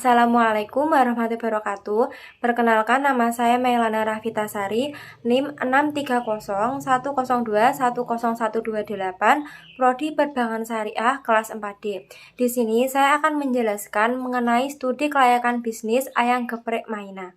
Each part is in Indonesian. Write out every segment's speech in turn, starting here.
Assalamualaikum warahmatullahi wabarakatuh. Perkenalkan, nama saya Mailana Rafitasari, NIM 63010021018, Prodi Perbankan Syariah kelas 4D. Di sini saya akan menjelaskan mengenai studi kelayakan bisnis ayam geprek Maina.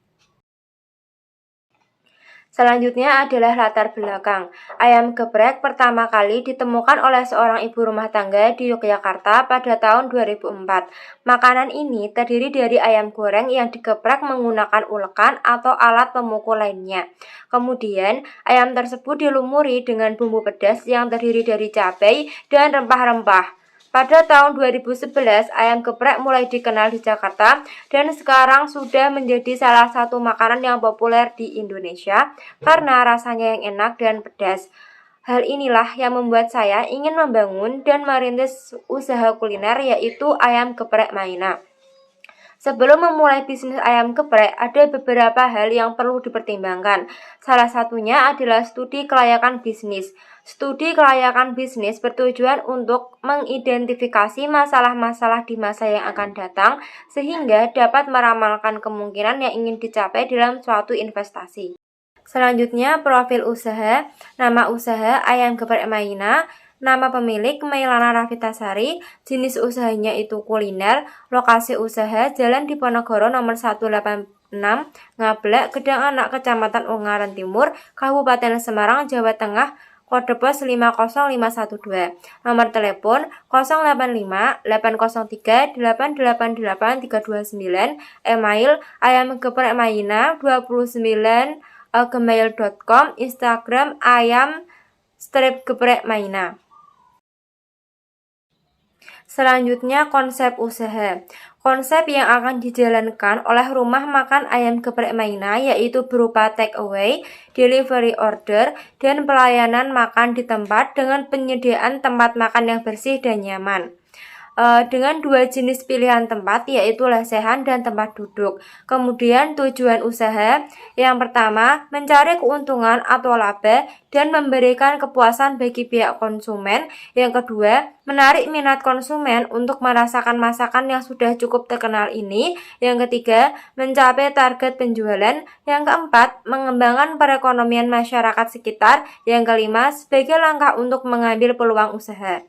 Selanjutnya adalah latar belakang. Ayam geprek pertama kali ditemukan oleh seorang ibu rumah tangga di Yogyakarta pada tahun 2004. Makanan ini terdiri dari ayam goreng yang digeprek menggunakan ulekan atau alat pemukul lainnya. Kemudian, ayam tersebut dilumuri dengan bumbu pedas yang terdiri dari cabai dan rempah-rempah. Pada tahun 2011, ayam geprek mulai dikenal di Jakarta dan sekarang sudah menjadi salah satu makanan yang populer di Indonesia karena rasanya yang enak dan pedas. Hal inilah yang membuat saya ingin membangun dan merintis usaha kuliner, yaitu ayam geprek Maina. Sebelum memulai bisnis ayam geprek, ada beberapa hal yang perlu dipertimbangkan. Salah satunya adalah studi kelayakan bisnis. Studi kelayakan bisnis bertujuan untuk mengidentifikasi masalah-masalah di masa yang akan datang, sehingga dapat meramalkan kemungkinan yang ingin dicapai dalam suatu investasi. Selanjutnya, profil usaha. Nama usaha ayam geprek Maina. Nama pemilik Mailana Rafitasari, jenis usahanya itu kuliner, lokasi usaha Jalan Diponegoro nomor 186, Ngablak, Gedang Anak, Kecamatan Ungaran Timur, Kabupaten Semarang, Jawa Tengah, kode pos 50512. Nomor telepon 085 803 888 329, email ayamgeprekmaina29@gmail.com, Instagram ayam_geprek_maina. Selanjutnya, konsep usaha. Konsep yang akan dijalankan oleh rumah makan ayam geprek Maina yaitu berupa take away, delivery order, dan pelayanan makan di tempat dengan penyediaan tempat makan yang bersih dan nyaman. Dengan dua jenis pilihan tempat, yaitu lesehan dan tempat duduk. Kemudian tujuan usaha, yang pertama mencari keuntungan atau laba dan memberikan kepuasan bagi pihak konsumen. Yang kedua, menarik minat konsumen untuk merasakan masakan yang sudah cukup terkenal ini. Yang ketiga, mencapai target penjualan. Yang keempat, mengembangkan perekonomian masyarakat sekitar. Yang kelima, sebagai langkah untuk mengambil peluang usaha.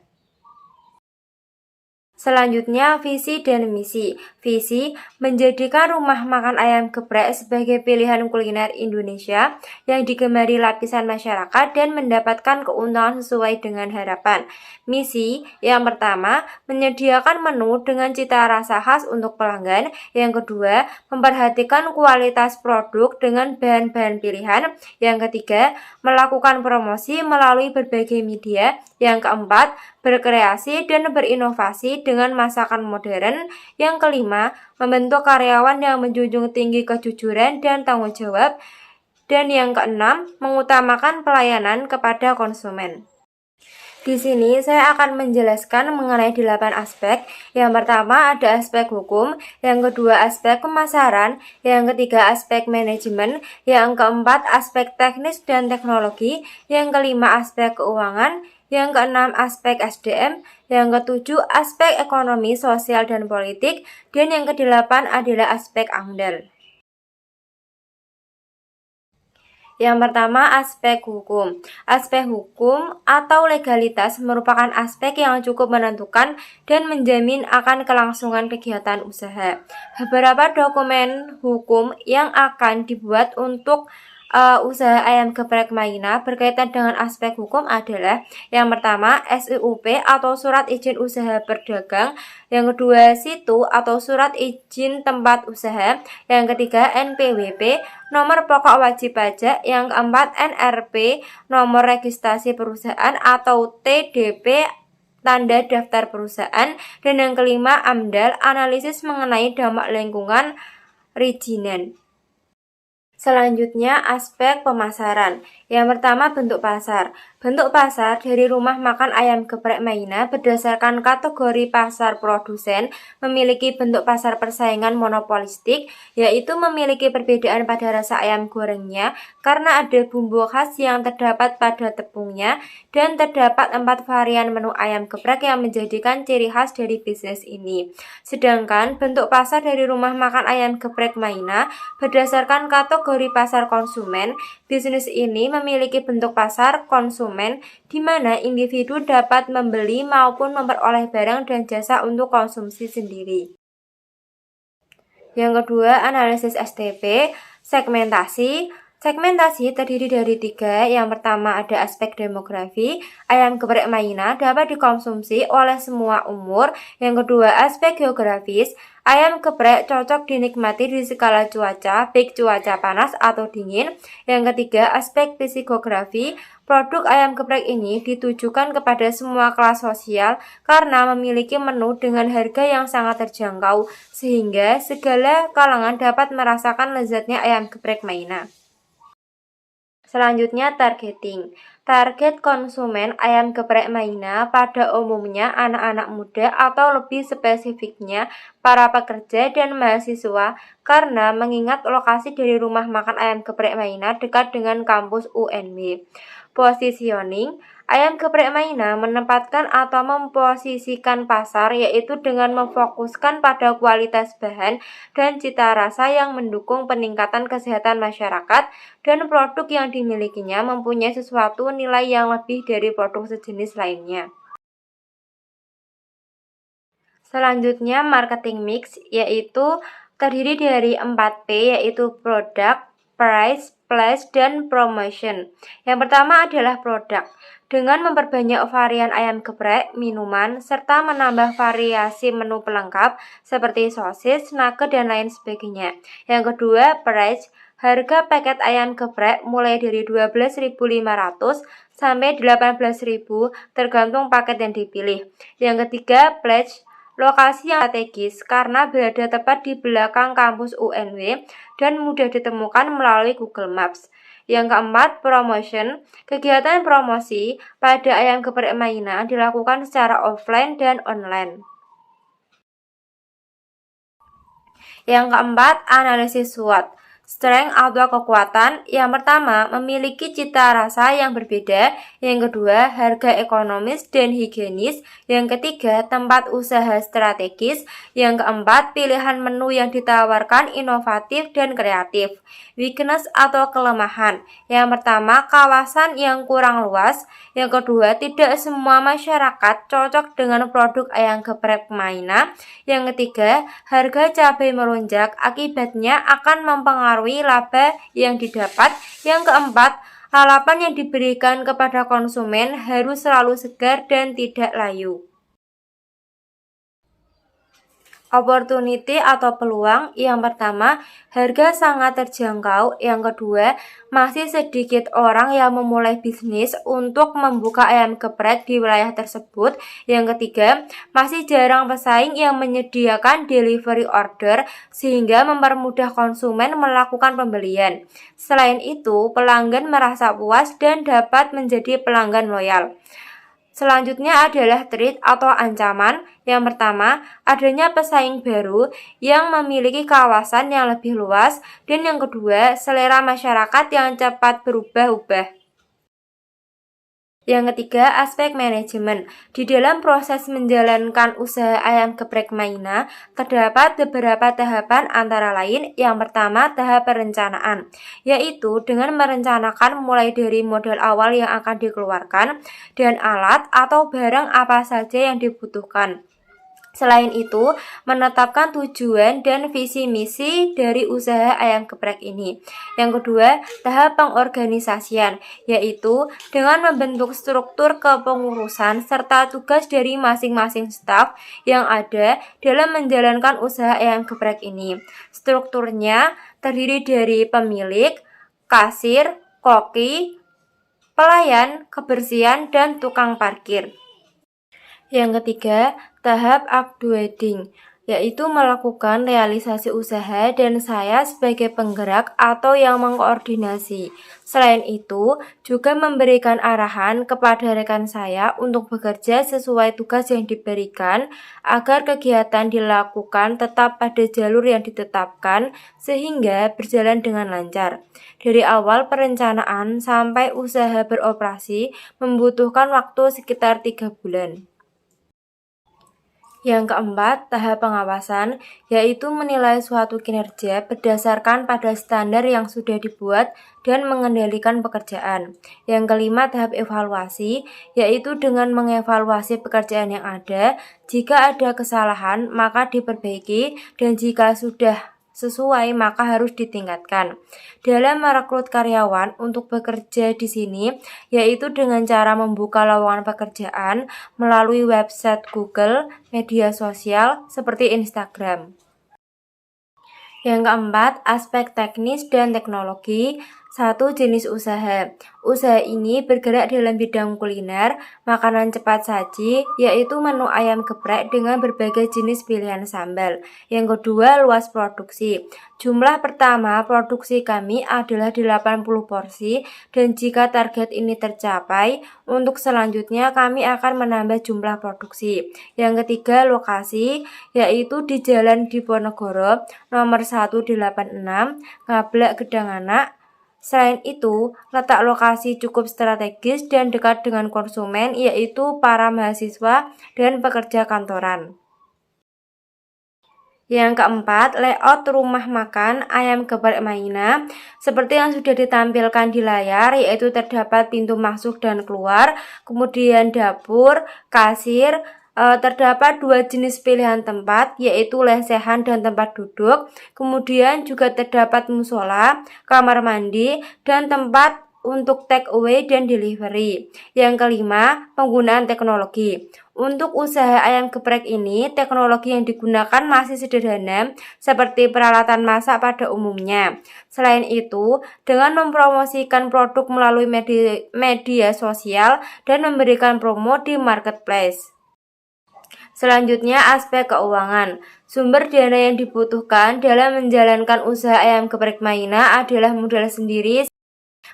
Selanjutnya, visi dan misi. Visi, menjadikan rumah makan ayam geprek sebagai pilihan kuliner Indonesia yang digemari lapisan masyarakat dan mendapatkan keuntungan sesuai dengan harapan. Misi, yang pertama, menyediakan menu dengan cita rasa khas untuk pelanggan. Yang kedua, memperhatikan kualitas produk dengan bahan-bahan pilihan. Yang ketiga, melakukan promosi melalui berbagai media. Yang keempat, berkreasi dan berinovasi dengan masakan modern. Yang kelima, membentuk karyawan yang menjunjung tinggi kejujuran dan tanggung jawab. Dan yang keenam, mengutamakan pelayanan kepada konsumen. Di sini saya akan menjelaskan mengenai 8 aspek. Yang pertama ada aspek hukum, yang kedua aspek pemasaran, yang ketiga aspek manajemen, yang keempat aspek teknis dan teknologi, yang kelima aspek keuangan, yang keenam aspek SDM, yang ketujuh aspek ekonomi, sosial, dan politik, dan yang kedelapan adalah aspek AMDAL. Yang pertama, aspek hukum. Aspek hukum atau legalitas merupakan aspek yang cukup menentukan dan menjamin akan kelangsungan kegiatan usaha. Beberapa dokumen hukum yang akan dibuat untuk usaha ayam geprek Maina berkaitan dengan aspek hukum adalah yang pertama SIUP atau surat izin usaha berdagang, yang kedua situ atau surat izin tempat usaha, yang ketiga NPWP nomor pokok wajib pajak, yang keempat NRP nomor registrasi perusahaan atau TDP tanda daftar perusahaan, dan yang kelima AMDAL analisis mengenai dampak lingkungan perizinan. Selanjutnya, aspek pemasaran. Yang pertama, bentuk pasar. Bentuk pasar dari rumah makan ayam geprek Maina berdasarkan kategori pasar produsen memiliki bentuk pasar persaingan monopolistik, yaitu memiliki perbedaan pada rasa ayam gorengnya karena ada bumbu khas yang terdapat pada tepungnya dan terdapat 4 varian menu ayam geprek yang menjadikan ciri khas dari bisnis ini. Sedangkan bentuk pasar dari rumah makan ayam geprek Maina berdasarkan kategori pasar konsumen, bisnis ini memiliki bentuk pasar konsumen di mana individu dapat membeli maupun memperoleh barang dan jasa untuk konsumsi sendiri. Yang kedua, analisis STP, segmentasi. Segmentasi terdiri dari 3. Yang pertama ada aspek demografi. Ayam geprek Maina dapat dikonsumsi oleh semua umur. Yang kedua, aspek geografis. Ayam geprek cocok dinikmati di skala cuaca, baik cuaca panas atau dingin. Yang ketiga, aspek psikografi. Produk ayam geprek ini ditujukan kepada semua kelas sosial karena memiliki menu dengan harga yang sangat terjangkau, sehingga segala kalangan dapat merasakan lezatnya ayam geprek Maina. Selanjutnya, targeting. Target konsumen ayam geprek Maina pada umumnya anak-anak muda atau lebih spesifiknya para pekerja dan mahasiswa karena mengingat lokasi dari rumah makan ayam geprek Maina dekat dengan kampus UNB. Positioning. Ayam geprek Maina menempatkan atau memposisikan pasar yaitu dengan memfokuskan pada kualitas bahan dan cita rasa yang mendukung peningkatan kesehatan masyarakat dan produk yang dimilikinya mempunyai sesuatu nilai yang lebih dari produk sejenis lainnya. Selanjutnya, marketing mix yaitu terdiri dari 4P yaitu product, price, place, dan promotion. Yang pertama adalah produk. Dengan memperbanyak varian ayam geprek, minuman, serta menambah variasi menu pelengkap seperti sosis, nugget, dan lain sebagainya. Yang kedua, price. Harga paket ayam geprek mulai dari 12.500 sampai 18.000 tergantung paket yang dipilih. Yang ketiga, pledge. Lokasi yang strategis karena berada tepat di belakang kampus UNW dan mudah ditemukan melalui Google Maps. Yang keempat, promotion. Kegiatan promosi pada ayam geprek Maina dilakukan secara offline dan online. Yang keempat, analisis SWOT. Strength atau kekuatan. Yang pertama, memiliki cita rasa yang berbeda. Yang kedua, harga ekonomis dan higienis. Yang ketiga, tempat usaha strategis. Yang keempat, pilihan menu yang ditawarkan inovatif dan kreatif. Weakness atau kelemahan. Yang pertama, kawasan yang kurang luas. Yang kedua, tidak semua masyarakat cocok dengan produk ayam geprek Maina. Yang ketiga, harga cabai melonjak akibatnya akan mempengaruhi laba yang didapat. Yang keempat, harapan yang diberikan kepada konsumen harus selalu segar dan tidak layu. Opportunity atau peluang. Yang pertama, harga sangat terjangkau. Yang kedua, masih sedikit orang yang memulai bisnis untuk membuka ayam geprek di wilayah tersebut. Yang ketiga, masih jarang pesaing yang menyediakan delivery order sehingga mempermudah konsumen melakukan pembelian. Selain itu, pelanggan merasa puas dan dapat menjadi pelanggan loyal. Selanjutnya adalah threat atau ancaman. Yang pertama, adanya pesaing baru yang memiliki kawasan yang lebih luas. Dan yang kedua, selera masyarakat yang cepat berubah-ubah. Yang ketiga, aspek manajemen. Di dalam proses menjalankan usaha ayam geprek Maina, terdapat beberapa tahapan antara lain. Yang pertama, tahap perencanaan, yaitu dengan merencanakan mulai dari modal awal yang akan dikeluarkan dan alat atau barang apa saja yang dibutuhkan. Selain itu, menetapkan tujuan dan visi misi dari usaha ayam geprek ini. Yang kedua, tahap pengorganisasian, yaitu dengan membentuk struktur kepengurusan serta tugas dari masing-masing staf yang ada dalam menjalankan usaha ayam geprek ini. Strukturnya terdiri dari pemilik, kasir, koki, pelayan, kebersihan, dan tukang parkir. Yang ketiga, tahap upgrading. yaitu melakukan realisasi usaha dan saya sebagai penggerak atau yang mengkoordinasi. Selain itu, juga memberikan arahan kepada rekan saya untuk bekerja sesuai tugas yang diberikan agar kegiatan dilakukan tetap pada jalur yang ditetapkan sehingga berjalan dengan lancar. Dari awal perencanaan sampai usaha beroperasi membutuhkan waktu sekitar 3 bulan. Yang keempat, tahap pengawasan, yaitu menilai suatu kinerja berdasarkan pada standar yang sudah dibuat dan mengendalikan pekerjaan. Yang kelima, tahap evaluasi, yaitu dengan mengevaluasi pekerjaan yang ada. Jika ada kesalahan, maka diperbaiki, dan jika sudah sesuai maka harus ditingkatkan. Dalam merekrut karyawan untuk bekerja di sini, yaitu dengan cara membuka lowongan pekerjaan melalui website Google, media sosial seperti Instagram. Yang keempat, aspek teknis dan teknologi. Satu, jenis usaha. Usaha ini bergerak dalam bidang kuliner, makanan cepat saji, yaitu menu ayam geprek dengan berbagai jenis pilihan sambal. Yang kedua, luas produksi. Jumlah pertama produksi kami adalah 80 porsi, dan jika target ini tercapai, untuk selanjutnya kami akan menambah jumlah produksi. Yang ketiga, lokasi, yaitu di Jalan Diponegoro, nomor 186, Ngablak Gedanganak. Selain itu, letak lokasi cukup strategis dan dekat dengan konsumen, yaitu para mahasiswa dan pekerja kantoran. Yang keempat, layout rumah makan ayam geprek Maina. Seperti yang sudah ditampilkan di layar, yaitu terdapat pintu masuk dan keluar, kemudian dapur, kasir, terdapat dua jenis pilihan tempat, yaitu lesehan dan tempat duduk. Kemudian juga terdapat musola, kamar mandi, dan tempat untuk take away dan delivery. Yang kelima, penggunaan teknologi. Untuk usaha ayam geprek ini, teknologi yang digunakan masih sederhana, seperti peralatan masak pada umumnya. Selain itu, dengan mempromosikan produk melalui media sosial dan memberikan promo di marketplace. Selanjutnya, aspek keuangan. Sumber dana yang dibutuhkan dalam menjalankan usaha ayam geprek Maina adalah modal sendiri.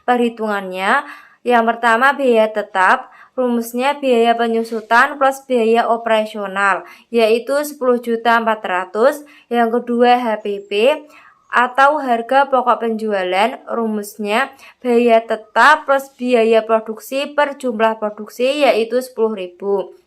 Perhitungannya, yang pertama biaya tetap, rumusnya biaya penyusutan plus biaya operasional, yaitu 10.400.000. Yang kedua HPP atau harga pokok penjualan, rumusnya biaya tetap plus biaya produksi per jumlah produksi, yaitu 10.000.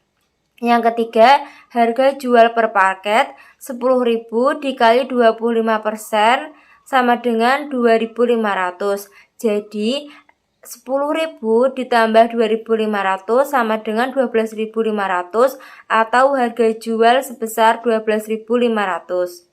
Yang ketiga, harga jual per paket 10.000 dikali 25% sama dengan 2.500. Jadi 10.000 ditambah 2.500 sama dengan 12.500 atau harga jual sebesar 12.500.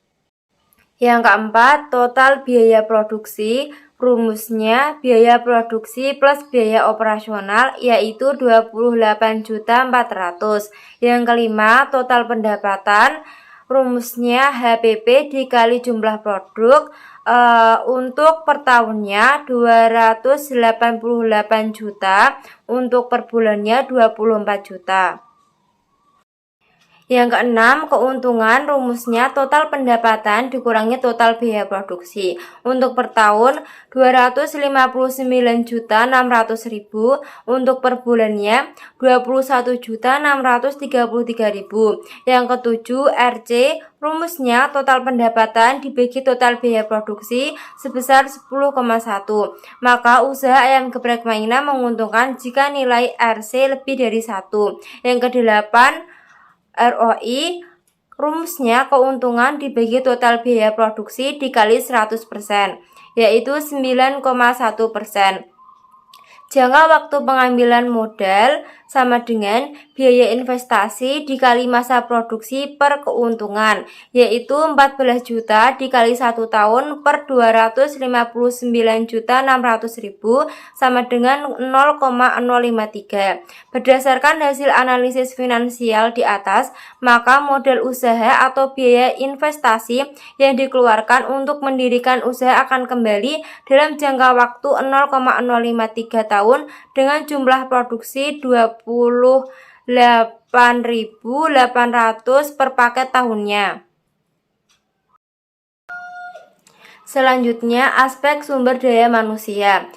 Yang keempat, total biaya produksi. Rumusnya biaya produksi plus biaya operasional, yaitu 28.400.000. Yang kelima, total pendapatan. Rumusnya HPP dikali jumlah produk. Untuk per tahunnya 288 juta, untuk per bulannya 24 juta. Yang keenam, keuntungan. Rumusnya total pendapatan dikurangi total biaya produksi. Untuk per tahun 259.600.000, untuk per bulannya 21.633.000. Yang ketujuh, RC. Rumusnya total pendapatan dibagi total biaya produksi sebesar 10,1. Maka usaha ayam geprek Maina menguntungkan jika nilai RC lebih dari 1. Yang kedelapan, ROI. Rumusnya keuntungan dibagi total biaya produksi dikali 100%, yaitu 9,1%. Jangka waktu pengambilan modal sama dengan biaya investasi dikali masa produksi per keuntungan, yaitu 14 juta dikali 1 tahun per 259.600.000 sama dengan 0,053. Berdasarkan hasil analisis finansial di atas, maka modal usaha atau biaya investasi yang dikeluarkan untuk mendirikan usaha akan kembali dalam jangka waktu 0,053 tahun dengan jumlah produksi 28.800 per paket tahunnya. Selanjutnya, aspek sumber daya manusia.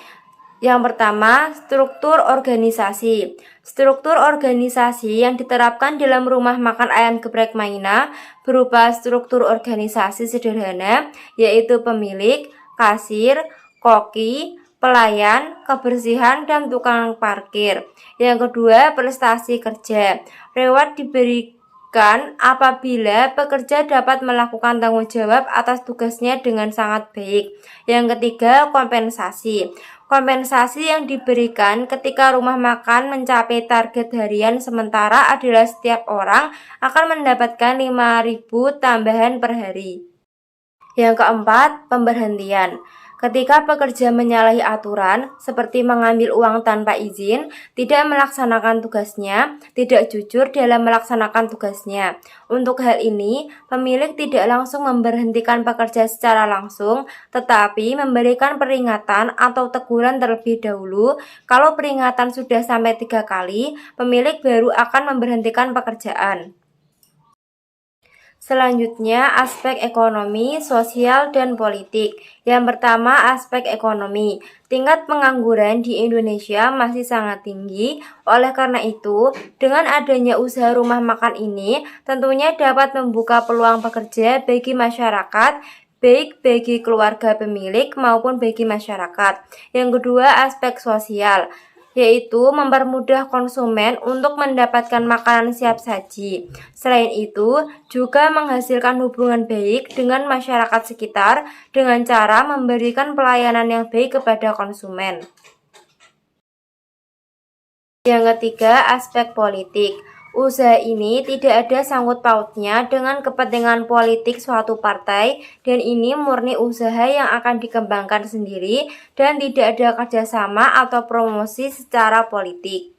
Yang pertama, struktur organisasi. Struktur organisasi yang diterapkan dalam rumah makan ayam geprek Maina berupa struktur organisasi sederhana, yaitu pemilik, kasir, koki, pelayan, kebersihan, dan tukang parkir. Yang kedua, prestasi kerja. Reward diberikan apabila pekerja dapat melakukan tanggung jawab atas tugasnya dengan sangat baik. Yang ketiga, kompensasi. Kompensasi yang diberikan ketika rumah makan mencapai target harian sementara adalah setiap orang akan mendapatkan 5.000 tambahan per hari. Yang keempat, pemberhentian. Ketika pekerja menyalahi aturan, seperti mengambil uang tanpa izin, tidak melaksanakan tugasnya, tidak jujur dalam melaksanakan tugasnya. Untuk hal ini, pemilik tidak langsung memberhentikan pekerja secara langsung, tetapi memberikan peringatan atau teguran terlebih dahulu. Kalau peringatan sudah sampai 3 kali, pemilik baru akan memberhentikan pekerjaan. Selanjutnya, aspek ekonomi, sosial, dan politik. Yang pertama, aspek ekonomi. Tingkat pengangguran di Indonesia masih sangat tinggi. Oleh karena itu, dengan adanya usaha rumah makan ini, tentunya dapat membuka peluang pekerja bagi masyarakat, baik bagi keluarga pemilik maupun bagi masyarakat. Yang kedua, aspek sosial, yaitu mempermudah konsumen untuk mendapatkan makanan siap saji. Selain itu, juga menghasilkan hubungan baik dengan masyarakat sekitar dengan cara memberikan pelayanan yang baik kepada konsumen. Yang ketiga, aspek politik. Usaha ini tidak ada sangkut pautnya dengan kepentingan politik suatu partai dan ini murni usaha yang akan dikembangkan sendiri dan tidak ada kerjasama atau promosi secara politik.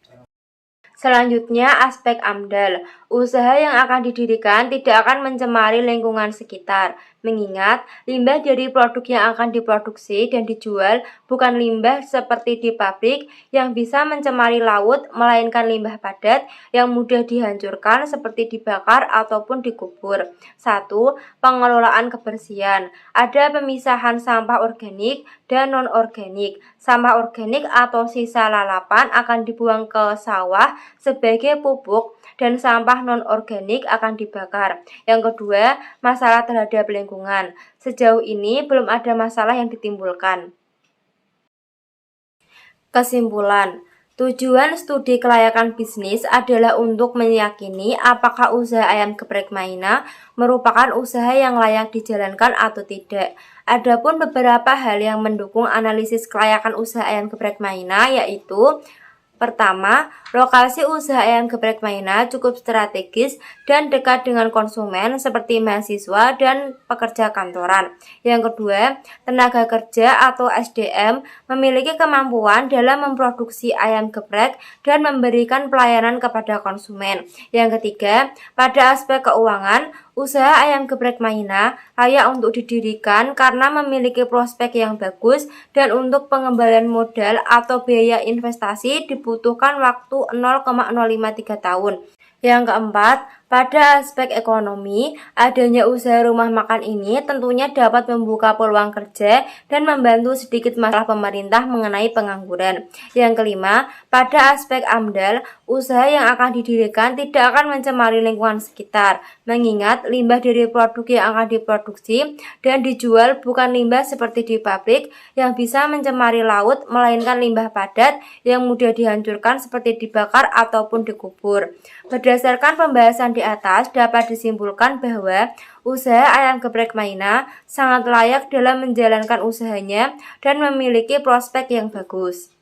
Selanjutnya, aspek AMDAL. Usaha yang akan didirikan tidak akan mencemari lingkungan sekitar, mengingat limbah dari produk yang akan diproduksi dan dijual bukan limbah seperti di pabrik yang bisa mencemari laut, melainkan limbah padat yang mudah dihancurkan seperti dibakar ataupun dikubur. 1. Pengelolaan kebersihan. Ada pemisahan sampah organik dan non-organik. Sampah organik atau sisa lalapan akan dibuang ke sawah sebagai pupuk dan sampah non-organik akan dibakar. Yang kedua, masalah terhadap lingkungan. Sejauh ini belum ada masalah yang ditimbulkan. Kesimpulan, tujuan studi kelayakan bisnis adalah untuk meyakini apakah usaha ayam geprek Maina merupakan usaha yang layak dijalankan atau tidak. Adapun beberapa hal yang mendukung analisis kelayakan usaha ayam geprek Maina yaitu: pertama, lokasi usaha ayam geprek Maina cukup strategis dan dekat dengan konsumen seperti mahasiswa dan pekerja kantoran. Yang kedua, tenaga kerja atau SDM memiliki kemampuan dalam memproduksi ayam geprek dan memberikan pelayanan kepada konsumen. Yang ketiga, pada aspek keuangan, usaha ayam geprek Maina layak untuk didirikan karena memiliki prospek yang bagus dan untuk pengembalian modal atau biaya investasi dibutuhkan waktu 0,053 tahun. Yang keempat, pada aspek ekonomi, adanya usaha rumah makan ini tentunya dapat membuka peluang kerja dan membantu sedikit masalah pemerintah mengenai pengangguran. Yang kelima, pada aspek AMDAL, usaha yang akan didirikan tidak akan mencemari lingkungan sekitar, mengingat limbah dari produk yang akan diproduksi dan dijual bukan limbah seperti di pabrik yang bisa mencemari laut, melainkan limbah padat yang mudah dihancurkan seperti dibakar ataupun dikubur. Berdasarkan pembahasan di atas, dapat disimpulkan bahwa usaha ayam geprek Maina sangat layak dalam menjalankan usahanya dan memiliki prospek yang bagus.